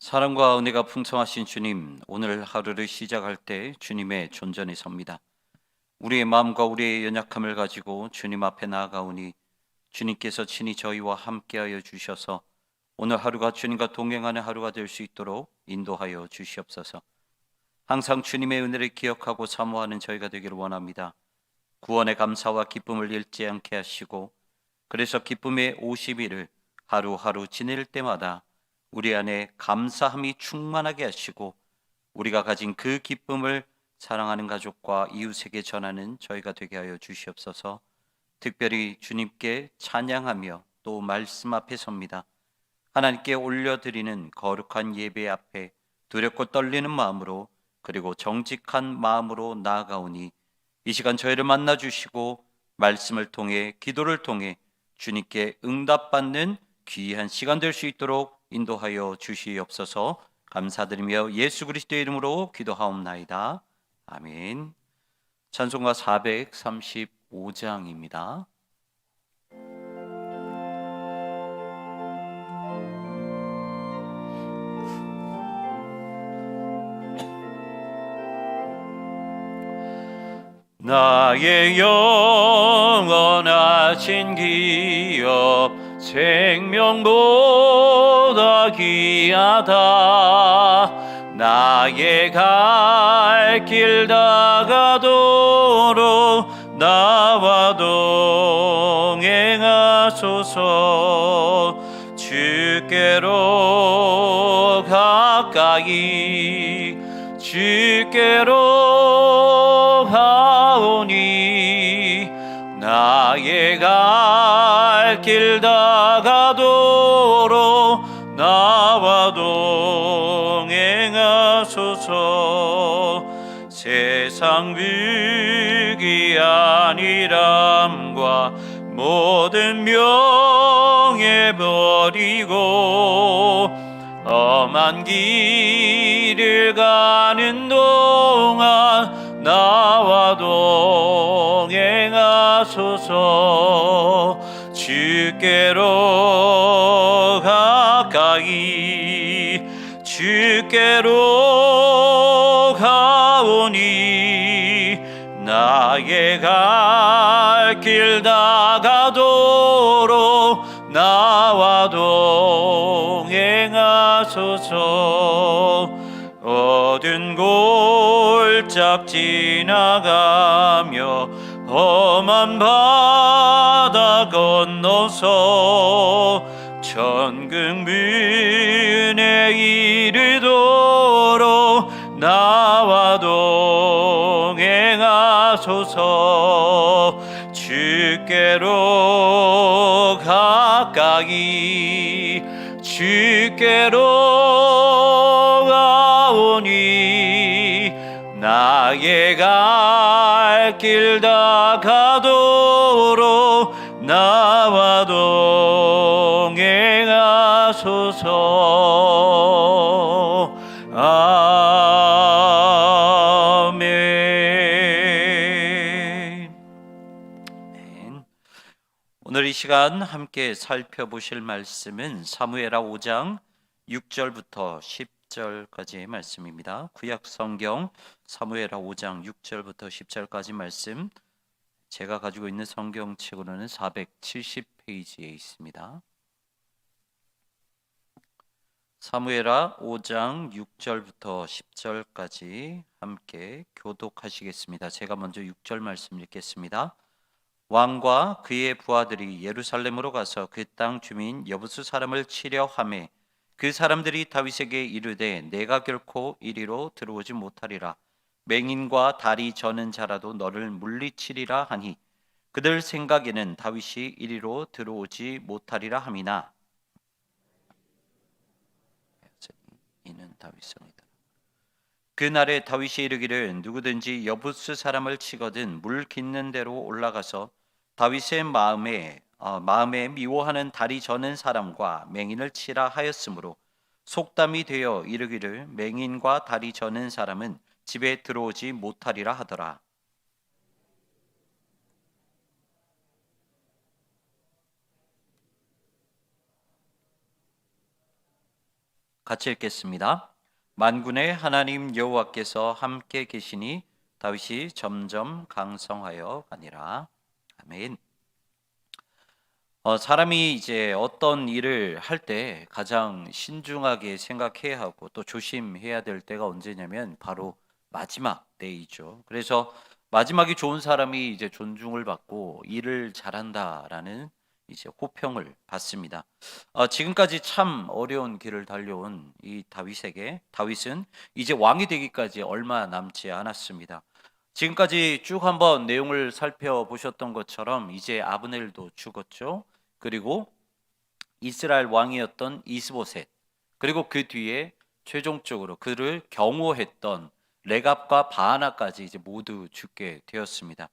사랑과 은혜가 풍성하신 주님, 오늘 하루를 시작할 때 주님의 존전에 섭니다. 우리의 마음과 우리의 연약함을 가지고 주님 앞에 나아가오니 주님께서 친히 저희와 함께하여 주셔서 오늘 하루가 주님과 동행하는 하루가 될 수 있도록 인도하여 주시옵소서. 항상 주님의 은혜를 기억하고 사모하는 저희가 되기를 원합니다. 구원의 감사와 기쁨을 잃지 않게 하시고, 그래서 기쁨의 50일을 하루하루 지낼 때마다 우리 안에 감사함이 충만하게 하시고, 우리가 가진 그 기쁨을 사랑하는 가족과 이웃에게 전하는 저희가 되게 하여 주시옵소서. 특별히 주님께 찬양하며 또 말씀 앞에 섭니다. 하나님께 올려드리는 거룩한 예배 앞에 두렵고 떨리는 마음으로, 그리고 정직한 마음으로 나아가오니 이 시간 저희를 만나 주시고 말씀을 통해, 기도를 통해 주님께 응답받는 귀한 시간 될 수 있도록 인도하여 주시옵소서. 감사드리며 예수 그리스도의 이름으로 기도하옵나이다. 아멘. 찬송가 435장입니다. 나의 영원하신 기업 생명보다 귀하다. 나의 갈 길 다가도록 나와 동행하소서. 주께로 가까이 주께로 가오니 나의 갈 길 다가도록 나와 동행하소서. 세상 부귀한 일함과 모든 명예 버리고 험한 길을 가는 동안 나와 동행하소서. 주께로 가까이 주께로 가오니 나의 갈 길 다가도록 나와 동행하소서. 어두운 골짝 지나가며 험한 바다 건너서 천국 문에 이르도록 나와 동행하소서. 주께로 가까이 주께로 가오니 나의 갈 길 다가도록 나와 동행하소서. 아멘. 오늘 이 시간 함께 살펴보실 말씀은 사무엘하 5장 6절부터 10절까지의 말씀입니다. 구약 성경 사무엘하 5장 6절부터 10절까지 말씀, 제가 가지고 있는 성경책으로는 470페이지에 있습니다. 사무엘하 5장 6절부터 10절까지 함께 교독하시겠습니다. 제가 먼저 6절 말씀 읽겠습니다. 왕과 그의 부하들이 예루살렘으로 가서 그 땅 주민 여부수 사람을 치려 하매 그 사람들이 다윗에게 이르되 내가 결코 이리로 들어오지 못하리라. 맹인과 다리 저는 자라도 너를 물리치리라 하니 그들 생각에는 다윗이 이리로 들어오지 못하리라 함이나 이는 다윗성이다. 그날에 다윗이 이르기를 누구든지 여부스 사람을 치거든 물 깃는 데로 올라가서 다윗의 마음에 미워하는 다리 저는 사람과 맹인을 치라 하였으므로 속담이 되어 이르기를 맹인과 다리 저는 사람은 집에 들어오지 못하리라 하더라. 같이 읽겠습니다. 만군의 하나님 여호와께서 함께 계시니 다윗이 점점 강성하여 가니라. 아멘. 사람이 이제 어떤 일을 할 때 가장 신중하게 생각해야 하고 또 조심해야 될 때가 언제냐면 바로 마지막 때이죠. 그래서 마지막이 좋은 사람이 이제 존중을 받고 일을 잘한다라는 이제 호평을 받습니다. 지금까지 참 어려운 길을 달려온 이 다윗은 이제 왕이 되기까지 얼마 남지 않았습니다. 지금까지 쭉 한번 내용을 살펴보셨던 것처럼 이제 아브넬도 죽었죠. 그리고 이스라엘 왕이었던 이스보셋, 그리고 그 뒤에 최종적으로 그를 경호했던 레갑과 바하나까지 이제 모두 죽게 되었습니다.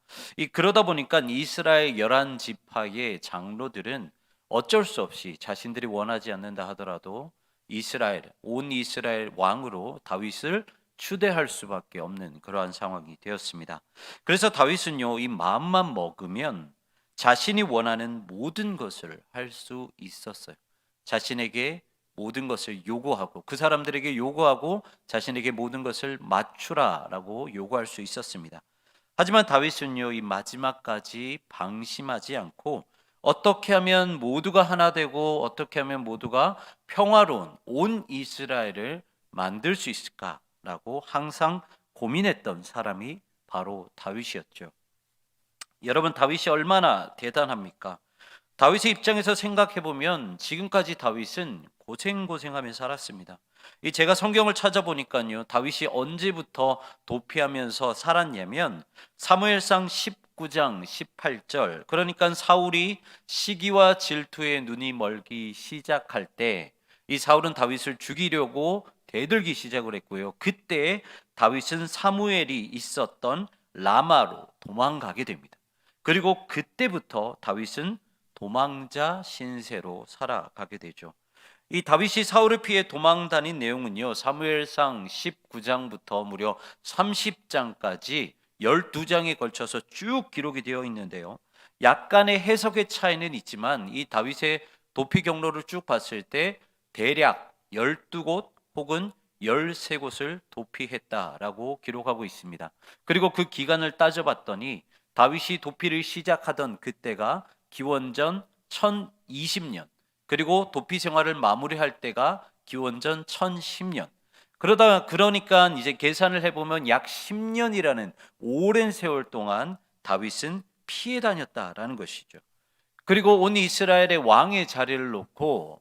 그러다 보니까 이스라엘 11지파의 장로들은 어쩔 수 없이 자신들이 원하지 않는다 하더라도 온 이스라엘 왕으로 다윗을 추대할 수밖에 없는 그러한 상황이 되었습니다. 그래서 다윗은요, 이 마음만 먹으면 자신이 원하는 모든 것을 할 수 있었어요. 자신에게 모든 것을 요구하고 그 사람들에게 요구하고 자신에게 모든 것을 맞추라라고 요구할 수 있었습니다. 하지만 다윗은요, 이 마지막까지 방심하지 않고 어떻게 하면 모두가 하나 되고 어떻게 하면 모두가 평화로운 온 이스라엘을 만들 수 있을까라고 항상 고민했던 사람이 바로 다윗이었죠. 여러분, 다윗이 얼마나 대단합니까? 다윗의 입장에서 생각해 보면 지금까지 다윗은 고생하며 살았습니다. 제가 성경을 찾아보니까요, 다윗이 언제부터 도피하면서 살았냐면 사무엘상 19장 18절, 그러니까 사울이 시기와 질투에 눈이 멀기 시작할 때 이 사울은 다윗을 죽이려고 대들기 시작을 했고요. 그때 다윗은 사무엘이 있었던 라마로 도망가게 됩니다. 그리고 그때부터 다윗은 도망자 신세로 살아가게 되죠. 이 다윗이 사울을 피해 도망 다닌 내용은요, 사무엘상 19장부터 무려 30장까지 12장에 걸쳐서 쭉 기록이 되어 있는데요. 약간의 해석의 차이는 있지만 이 다윗의 도피 경로를 쭉 봤을 때 대략 12곳 혹은 13곳을 도피했다라고 기록하고 있습니다. 그리고 그 기간을 따져봤더니 다윗이 도피를 시작하던 그때가 기원전 1020년, 그리고 도피 생활을 마무리할 때가 기원전 1010년. 그러니까 이제 계산을 해보면 약 10년이라는 오랜 세월 동안 다윗은 피해 다녔다라는 것이죠. 그리고 온 이스라엘의 왕의 자리를 놓고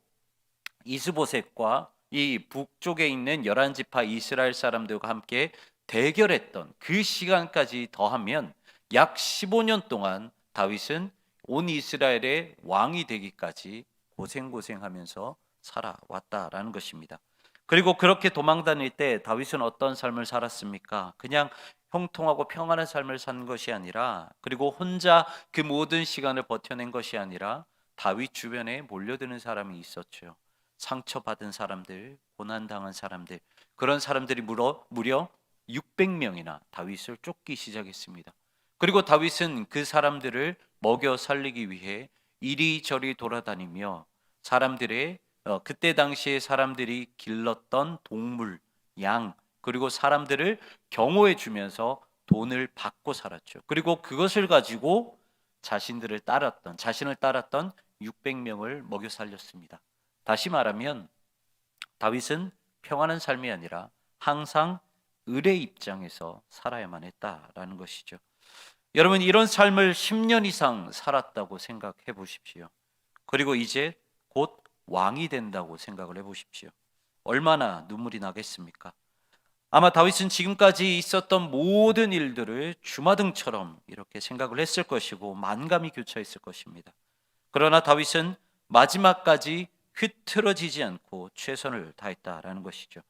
이스보셋과 이 북쪽에 있는 11지파 이스라엘 사람들과 함께 대결했던 그 시간까지 더하면 약 15년 동안 다윗은 온 이스라엘의 왕이 되기까지 고생하면서 살아왔다라는 것입니다. 그리고 그렇게 도망 다닐 때 다윗은 어떤 삶을 살았습니까? 그냥 형통하고 평안한 삶을 산 것이 아니라, 그리고 혼자 그 모든 시간을 버텨낸 것이 아니라 다윗 주변에 몰려드는 사람이 있었죠. 상처받은 사람들, 고난당한 사람들, 그런 사람들이 무려 600명이나 다윗을 쫓기 시작했습니다. 그리고 다윗은 그 사람들을 먹여 살리기 위해 이리저리 돌아다니며 사람들의 그때 당시에 사람들이 길렀던 동물, 양, 그리고 사람들을 경호해 주면서 돈을 받고 살았죠. 그리고 그것을 가지고 자신을 따랐던 600명을 먹여 살렸습니다. 다시 말하면 다윗은 평안한 삶이 아니라 항상 을의 입장에서 살아야만 했다라는 것이죠. 여러분, 이런 삶을 10년 이상 살았다고 생각해 보십시오. 그리고 이제 곧 왕이 된다고 생각을 해 보십시오. 얼마나 눈물이 나겠습니까? 아마 다윗은 지금까지 있었던 모든 일들을 주마등처럼 이렇게 생각을 했을 것이고 만감이 교차했을 것입니다. 그러나 다윗은 마지막까지 흐트러지지 않고 최선을 다했다라는 것이죠.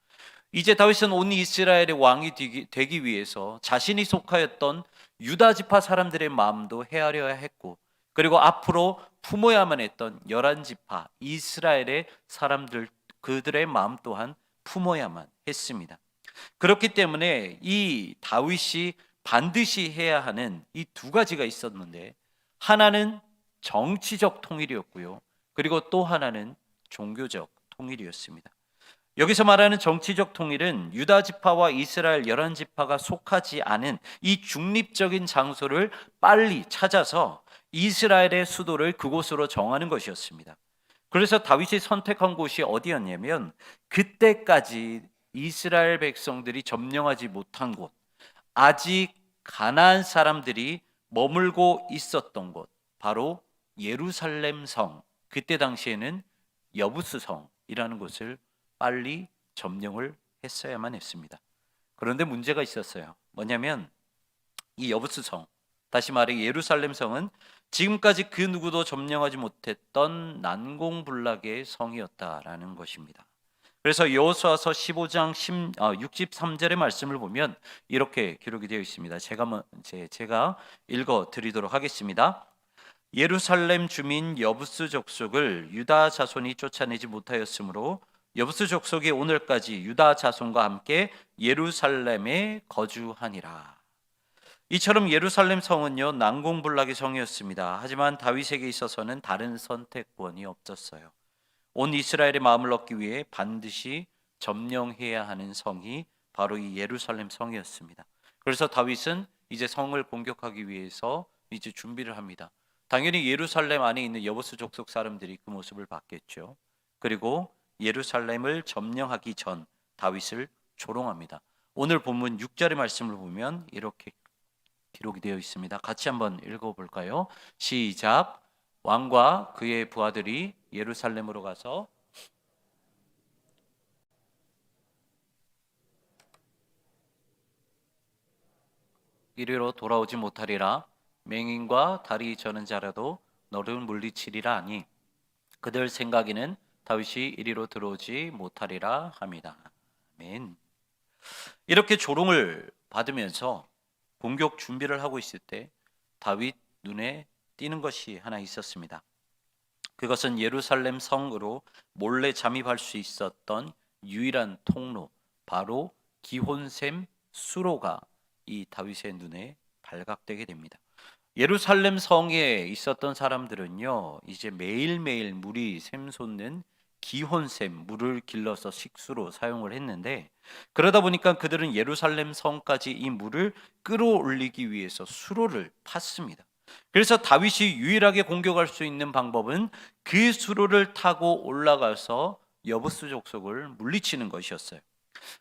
이제 다윗은 온 이스라엘의 왕이 되기 위해서 자신이 속하였던 유다 지파 사람들의 마음도 헤아려야 했고, 그리고 앞으로 품어야만 했던 11지파 이스라엘의 사람들, 그들의 마음 또한 품어야만 했습니다. 그렇기 때문에 이 다윗이 반드시 해야 하는 이 두 가지가 있었는데, 하나는 정치적 통일이었고요, 그리고 또 하나는 종교적 통일이었습니다. 여기서 말하는 정치적 통일은 유다 지파와 이스라엘 11지파가 속하지 않은 이 중립적인 장소를 빨리 찾아서 이스라엘의 수도를 그곳으로 정하는 것이었습니다. 그래서 다윗이 선택한 곳이 어디였냐면 그때까지 이스라엘 백성들이 점령하지 못한 곳, 아직 가나안 사람들이 머물고 있었던 곳, 바로 예루살렘 성, 그때 당시에는 여부스 성이라는 곳을 빨리 점령을 했어야만 했습니다. 그런데 문제가 있었어요. 뭐냐면 이 여부스 성, 다시 말해 예루살렘 성은 지금까지 그 누구도 점령하지 못했던 난공불락의 성이었다라는 것입니다. 그래서 여호수아서 15장 63절의 말씀을 보면 이렇게 기록이 되어 있습니다. 제가 읽어 드리도록 하겠습니다. 예루살렘 주민 여부스 족속을 유다 자손이 쫓아내지 못하였으므로 여부스 족속이 오늘까지 유다 자손과 함께 예루살렘에 거주하니라. 이처럼 예루살렘 성은요 난공불락의 성이었습니다. 하지만 다윗에게 있어서는 다른 선택권이 없었어요. 온 이스라엘의 마음을 얻기 위해 반드시 점령해야 하는 성이 바로 이 예루살렘 성이었습니다. 그래서 다윗은 이제 성을 공격하기 위해서 이제 준비를 합니다. 당연히 예루살렘 안에 있는 여부스 족속 사람들이 그 모습을 봤겠죠. 그리고 예루살렘을 점령하기 전 다윗을 조롱합니다. 오늘 본문 6절의 말씀을 보면 이렇게 기록이 되어 있습니다. 같이 한번 읽어볼까요? 시작. 왕과 그의 부하들이 예루살렘으로 가서 이리로 돌아오지 못하리라. 맹인과 다리 저는 자라도 너를 물리치리라 하니 그들 생각에는 다윗이 이리로 들어오지 못하리라 합니다. 아멘. 이렇게 조롱을 받으면서 공격 준비를 하고 있을 때 다윗 눈에 띄는 것이 하나 있었습니다. 그것은 예루살렘 성으로 몰래 잠입할 수 있었던 유일한 통로, 바로 기혼샘 수로가 이 다윗의 눈에 발각되게 됩니다. 예루살렘 성에 있었던 사람들은요, 이제 매일매일 물이 샘솟는 기혼샘, 물을 길러서 식수로 사용을 했는데, 그러다 보니까 그들은 예루살렘 성까지 이 물을 끌어올리기 위해서 수로를 팠습니다. 그래서 다윗이 유일하게 공격할 수 있는 방법은 그 수로를 타고 올라가서 여부스 족속을 물리치는 것이었어요.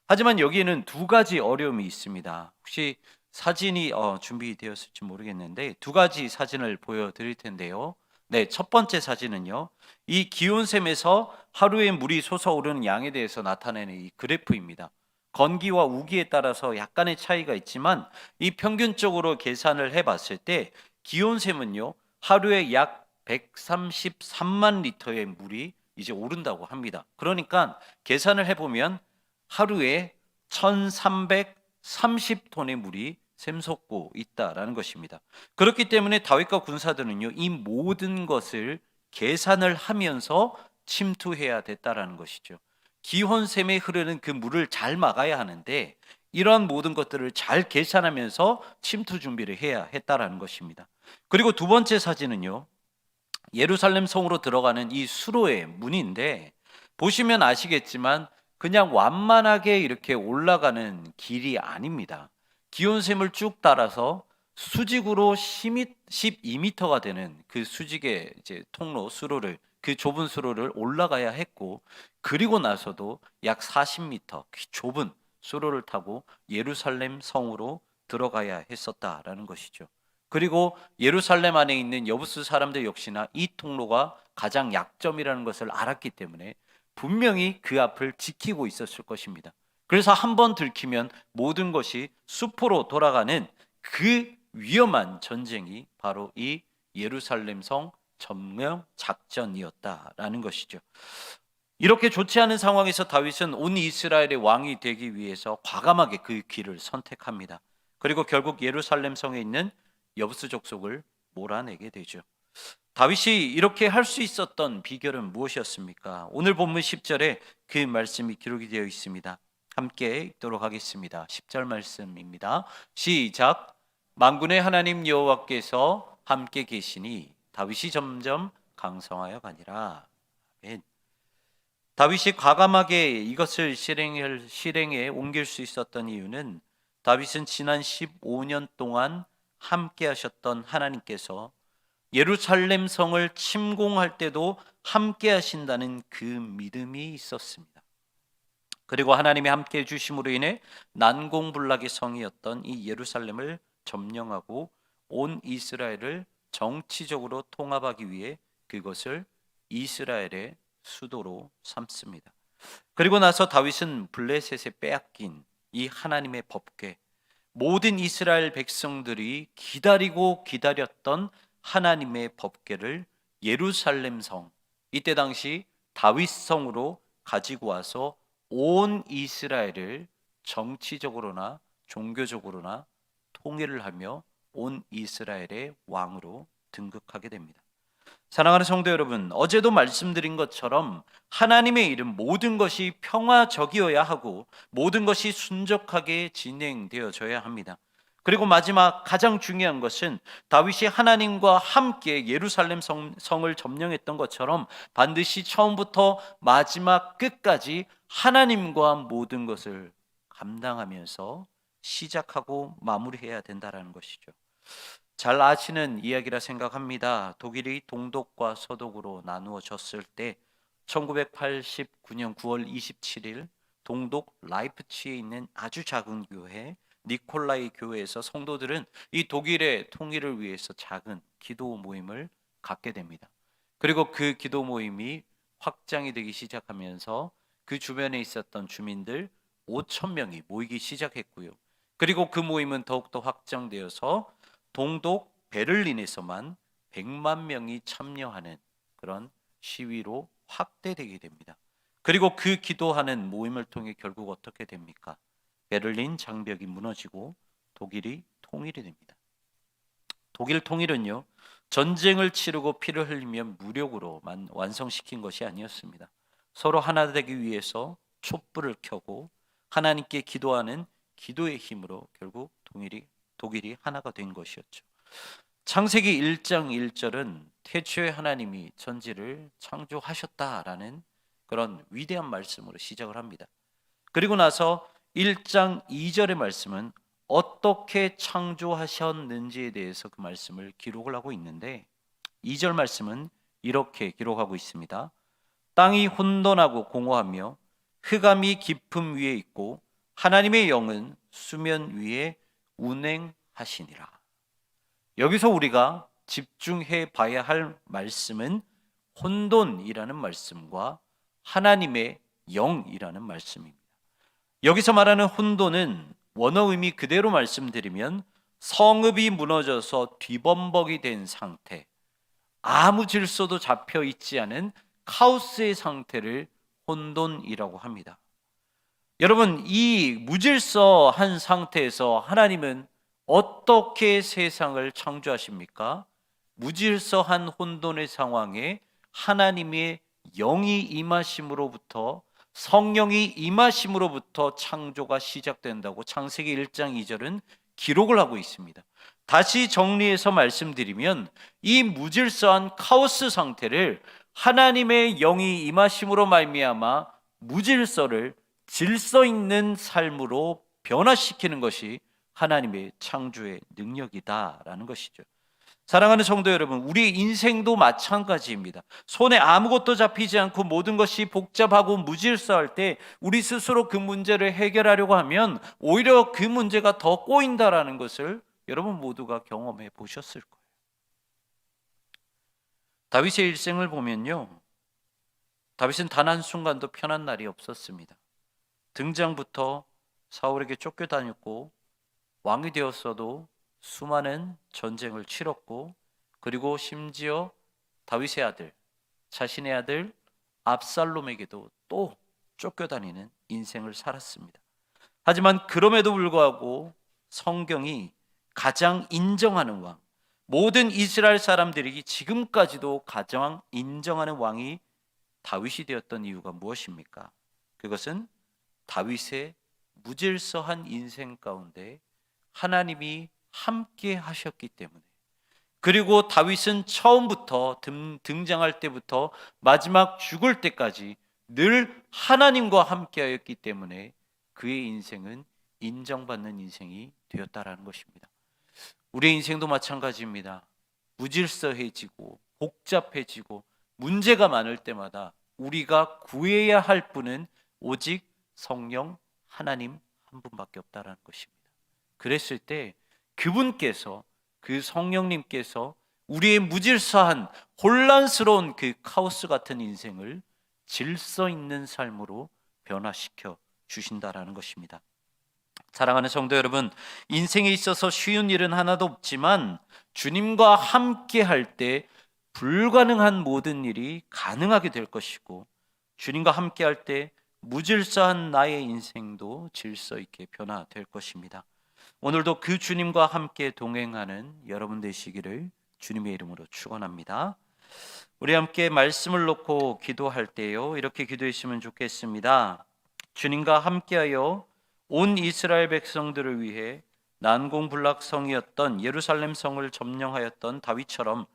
하지만 여기에는 두 가지 어려움이 있습니다. 혹시 사진이 준비되었을지 모르겠는데 두 가지 사진을 보여드릴 텐데요. 네, 첫 번째 사진은요, 이 기온샘에서 하루에 물이 솟아오르는 양에 대해서 나타내는 이 그래프입니다. 건기와 우기에 따라서 약간의 차이가 있지만 이 평균적으로 계산을 해봤을 때 기온샘은요 하루에 약 133만 리터의 물이 이제 오른다고 합니다. 그러니까 계산을 해보면 하루에 1330톤의 물이 샘솟고 있다라는 것입니다. 그렇기 때문에 다윗과 군사들은요 이 모든 것을 계산을 하면서 침투해야 됐다라는 것이죠. 기혼샘에 흐르는 그 물을 잘 막아야 하는데 이러한 모든 것들을 잘 계산하면서 침투 준비를 해야 했다라는 것입니다. 그리고 두 번째 사진은요, 예루살렘 성으로 들어가는 이 수로의 문인데 보시면 아시겠지만 그냥 완만하게 이렇게 올라가는 길이 아닙니다. 기온샘을 쭉 따라서 수직으로 12m가 되는 그 수직의 이제 통로 수로를, 그 좁은 수로를 올라가야 했고, 그리고 나서도 약 40m 좁은 수로를 타고 예루살렘 성으로 들어가야 했었다라는 것이죠. 그리고 예루살렘 안에 있는 여부스 사람들 역시나 이 통로가 가장 약점이라는 것을 알았기 때문에 분명히 그 앞을 지키고 있었을 것입니다. 그래서 한번 들키면 모든 것이 수포로 돌아가는 그 위험한 전쟁이 바로 이 예루살렘 성 점령 작전이었다라는 것이죠. 이렇게 좋지 않은 상황에서 다윗은 온 이스라엘의 왕이 되기 위해서 과감하게 그 길을 선택합니다. 그리고 결국 예루살렘 성에 있는 여부스 족속을 몰아내게 되죠. 다윗이 이렇게 할 수 있었던 비결은 무엇이었습니까? 오늘 본문 10절에 그 말씀이 기록이 되어 있습니다. 함께 읽도록 하겠습니다. 10절 말씀입니다. 시작. 만군의 하나님 여호와께서 함께 계시니 다윗이 점점 강성하여 가니라. 아멘. 다윗이 과감하게 이것을 실행에 옮길 수 있었던 이유는 다윗은 지난 15년 동안 함께 하셨던 하나님께서 예루살렘 성을 침공할 때도 함께 하신다는 그 믿음이 있었습니다. 그리고 하나님이 함께 해주심으로 인해 난공불락의 성이었던 이 예루살렘을 점령하고 온 이스라엘을 정치적으로 통합하기 위해 그것을 이스라엘의 수도로 삼습니다. 그리고 나서 다윗은 블레셋에 빼앗긴 이 하나님의 법궤, 모든 이스라엘 백성들이 기다리고 기다렸던 하나님의 법궤를 예루살렘 성, 이때 당시 다윗 성으로 가지고 와서 온 이스라엘을 정치적으로나 종교적으로나 통일을 하며 온 이스라엘의 왕으로 등극하게 됩니다. 사랑하는 성도 여러분, 어제도 말씀드린 것처럼 하나님의 이름 모든 것이 평화적이어야 하고 모든 것이 순적하게 진행되어져야 합니다. 그리고 마지막 가장 중요한 것은 다윗이 하나님과 함께 예루살렘 성을 점령했던 것처럼 반드시 처음부터 마지막 끝까지 하나님과 모든 것을 감당하면서 시작하고 마무리해야 된다는 것이죠. 잘 아시는 이야기라 생각합니다. 독일이 동독과 서독으로 나누어졌을 때 1989년 9월 27일 동독 라이프치히에 있는 아주 작은 교회 니콜라이 교회에서 성도들은 이 독일의 통일을 위해서 작은 기도 모임을 갖게 됩니다. 그리고 그 기도 모임이 확장이 되기 시작하면서 그 주변에 있었던 주민들 5천 명이 모이기 시작했고요. 그리고 그 모임은 더욱더 확장되어서 동독 베를린에서만 100만 명이 참여하는 그런 시위로 확대되게 됩니다. 그리고 그 기도하는 모임을 통해 결국 어떻게 됩니까? 베를린 장벽이 무너지고 독일이 통일이 됩니다. 독일 통일은요, 전쟁을 치르고 피를 흘리며 무력으로만 완성시킨 것이 아니었습니다. 서로 하나 되기 위해서 촛불을 켜고 하나님께 기도하는 기도의 힘으로 결국 독일이 하나가 된 것이었죠. 창세기 1장 1절은 태초에 하나님이 천지를 창조하셨다라는 그런 위대한 말씀으로 시작을 합니다. 그리고 나서 1장 2절의 말씀은 어떻게 창조하셨는지에 대해서 그 말씀을 기록을 하고 있는데 2절 말씀은 이렇게 기록하고 있습니다. 땅이 혼돈하고 공허하며 흑암이 깊음 위에 있고 하나님의 영은 수면 위에 운행하시니라. 여기서 우리가 집중해 봐야 할 말씀은 혼돈이라는 말씀과 하나님의 영이라는 말씀입니다. 여기서 말하는 혼돈은 원어 의미 그대로 말씀드리면 성읍이 무너져서 뒤범벅이 된 상태, 아무 질서도 잡혀 있지 않은 카오스의 상태를 혼돈이라고 합니다. 여러분, 이 무질서한 상태에서 하나님은 어떻게 세상을 창조하십니까? 무질서한 혼돈의 상황에 하나님의 영이 임하심으로부터 성령이 임하심으로부터 창조가 시작된다고 창세기 1장 2절은 기록을 하고 있습니다. 다시 정리해서 말씀드리면 이 무질서한 카오스 상태를 하나님의 영이 임하심으로 말미암아 무질서를 질서 있는 삶으로 변화시키는 것이 하나님의 창조의 능력이다라는 것이죠. 사랑하는 성도 여러분, 우리 인생도 마찬가지입니다. 손에 아무것도 잡히지 않고 모든 것이 복잡하고 무질서할 때 우리 스스로 그 문제를 해결하려고 하면 오히려 그 문제가 더 꼬인다라는 것을 여러분 모두가 경험해 보셨을 거예요. 다윗의 일생을 보면요, 다윗은 단 한순간도 편한 날이 없었습니다. 등장부터 사울에게 쫓겨다녔고 왕이 되었어도 수많은 전쟁을 치렀고 그리고 심지어 다윗의 아들, 자신의 아들 압살롬에게도 또 쫓겨다니는 인생을 살았습니다. 하지만 그럼에도 불구하고 성경이 가장 인정하는 왕, 모든 이스라엘 사람들이 지금까지도 가장 인정하는 왕이 다윗이 되었던 이유가 무엇입니까? 그것은 다윗의 무질서한 인생 가운데 하나님이 함께 하셨기 때문에, 그리고 다윗은 처음부터 등장할 때부터 마지막 죽을 때까지 늘 하나님과 함께하였기 때문에 그의 인생은 인정받는 인생이 되었다라는 것입니다. 우리의 인생도 마찬가지입니다. 무질서해지고 복잡해지고 문제가 많을 때마다 우리가 구해야 할 분은 오직 성령 하나님 한 분밖에 없다라는 것입니다. 그랬을 때 그분께서, 그 성령님께서 우리의 무질서한 혼란스러운 그 카오스 같은 인생을 질서 있는 삶으로 변화시켜 주신다라는 것입니다. 사랑하는 성도 여러분, 인생에 있어서 쉬운 일은 하나도 없지만 주님과 함께 할 때 불가능한 모든 일이 가능하게 될 것이고, 주님과 함께 할 때 무질서한 나의 인생도 질서 있게 변화될 것입니다. 오늘도 그 주님과 함께 동행하는 여러분 되시기를 주님의 이름으로 축원합니다. 우리 함께 말씀을 놓고 기도할 때요, 이렇게 기도했으면 좋겠습니다. 주님과 함께하여 온 이스라엘 백성들을 위해 난공불락성이었던 예루살렘 성을 점령하였던 다윗처럼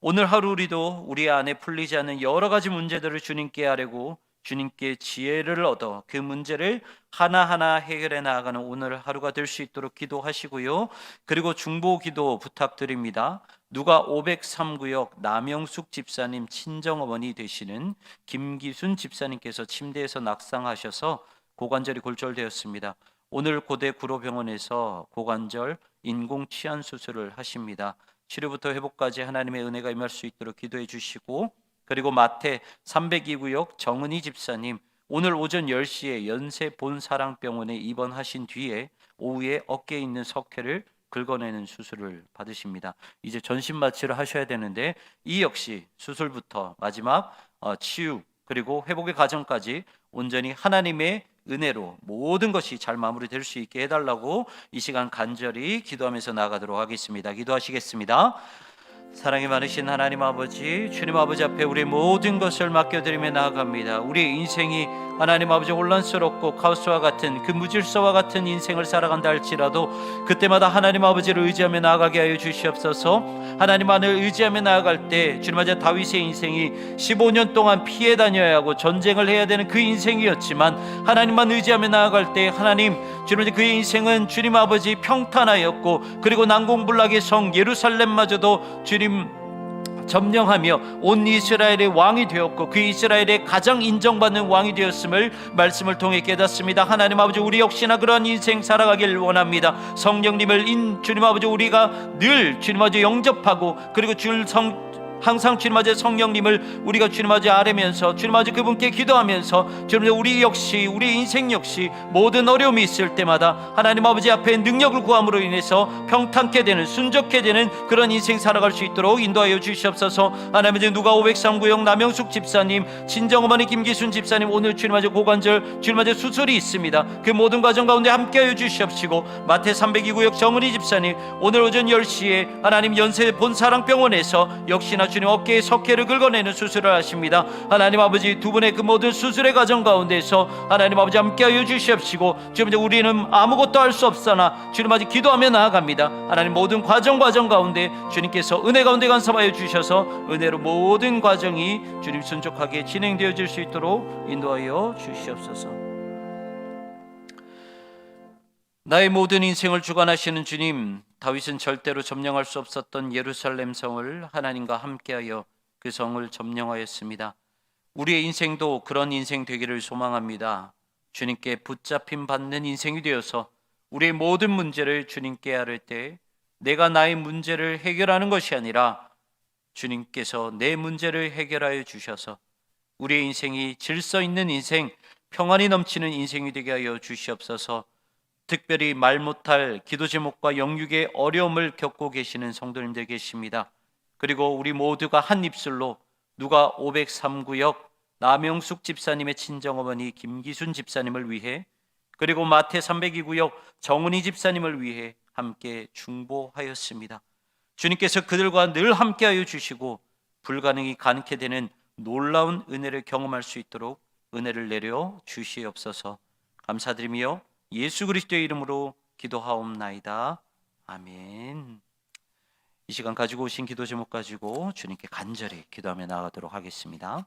오늘 하루 우리도 우리 안에 풀리지 않는 여러 가지 문제들을 주님께 아뢰고 주님께 지혜를 얻어 그 문제를 하나하나 해결해 나아가는 오늘 하루가 될 수 있도록 기도하시고요. 그리고 중보 기도 부탁드립니다. 누가 503구역 남영숙 집사님 친정어머니 되시는 김기순 집사님께서 침대에서 낙상하셔서 고관절이 골절되었습니다. 오늘 고대 구로병원에서 고관절 인공 치안 수술을 하십니다. 치료부터 회복까지 하나님의 은혜가 임할 수 있도록 기도해 주시고, 그리고 마태 302구역 정은희 집사님 오늘 오전 10시에 연세 본사랑병원에 입원하신 뒤에 오후에 어깨에 있는 석회를 긁어내는 수술을 받으십니다. 이제 전신 마취를 하셔야 되는데 이 역시 수술부터 마지막 치유 그리고 회복의 과정까지 온전히 하나님의 은혜로 모든 것이 잘 마무리될 수 있게 해달라고 이 시간 간절히 기도하면서 나아가도록 하겠습니다. 기도하시겠습니다. 사랑이 많으신 하나님 아버지, 주님 아버지 앞에 우리 모든 것을 맡겨드리며 나아갑니다. 우리의 인생이 하나님 아버지 혼란스럽고 카오스와 같은 그 무질서와 같은 인생을 살아간다 할지라도 그때마다 하나님 아버지를 의지하며 나아가게 하여 주시옵소서. 하나님 안을 의지하며 나아갈 때 주님 아버지 다윗의 인생이 15년 동안 피해 다녀야 하고 전쟁을 해야 되는 그 인생이었지만 하나님만 의지하며 나아갈 때 하나님 주님 아버지 그의 인생은 주님 아버지 평탄하였고, 그리고 난공불락의 성 예루살렘마저도 주님 점령하며 온 이스라엘의 왕이 되었고 그 이스라엘의 가장 인정받는 왕이 되었음을 말씀을 통해 깨닫습니다. 하나님 아버지 우리 역시나 그러한 인생 살아가길 원합니다. 성령님을 주님 아버지 우리가 늘 주님 아버지 영접하고, 그리고 항상 주님 아버지 성령님을 우리가 주님 아버지 아뢰면서 주님 아버지 그분께 기도하면서 주님 아버지 우리 역시 우리 인생 역시 모든 어려움이 있을 때마다 하나님 아버지 앞에 능력을 구함으로 인해서 평탄케 되는 순적케 되는 그런 인생 살아갈 수 있도록 인도하여 주시옵소서. 하나님 아버지 누가 503구역 남영숙 집사님 친정어머니 김기순 집사님 오늘 주님 아버지 고관절 주님 아버지 수술이 있습니다. 그 모든 과정 가운데 함께하여 주시옵시고, 마태 302구역 정은희 집사님 오늘 오전 10시에 하나님 연세 본사랑병원에서 역시나 주님 어깨에 석회를 긁어내는 수술을 하십니다. 하나님 아버지 두 분의 그 모든 수술의 과정 가운데서 하나님 아버지 함께하여 주시옵시고, 주님 우리는 아무것도 할 수 없사나 주님 아버지 기도하며 나아갑니다. 하나님 모든 과정 가운데 주님께서 은혜 가운데 간섭하여 주셔서 은혜로 모든 과정이 주님 순적하게 진행되어질 수 있도록 인도하여 주시옵소서. 나의 모든 인생을 주관하시는 주님, 다윗은 절대로 점령할 수 없었던 예루살렘 성을 하나님과 함께하여 그 성을 점령하였습니다. 우리의 인생도 그런 인생 되기를 소망합니다. 주님께 붙잡힘 받는 인생이 되어서 우리의 모든 문제를 주님께 아뢰 때 내가 나의 문제를 해결하는 것이 아니라 주님께서 내 문제를 해결하여 주셔서 우리의 인생이 질서 있는 인생, 평안이 넘치는 인생이 되게 하여 주시옵소서. 특별히 말 못할 기도 제목과 영육의 어려움을 겪고 계시는 성도님들 계십니다. 그리고 우리 모두가 한 입술로 누가 503구역 남영숙 집사님의 친정어머니 김기순 집사님을 위해, 그리고 마태 302구역 정은희 집사님을 위해 함께 중보하였습니다. 주님께서 그들과 늘 함께하여 주시고 불가능이 가능케 되는 놀라운 은혜를 경험할 수 있도록 은혜를 내려 주시옵소서. 감사드리며 예수 그리스도의 이름으로 기도하옵나이다. 아멘. 이 시간 가지고 오신 기도 제목 가지고 주님께 간절히 기도하며 나아가도록 하겠습니다.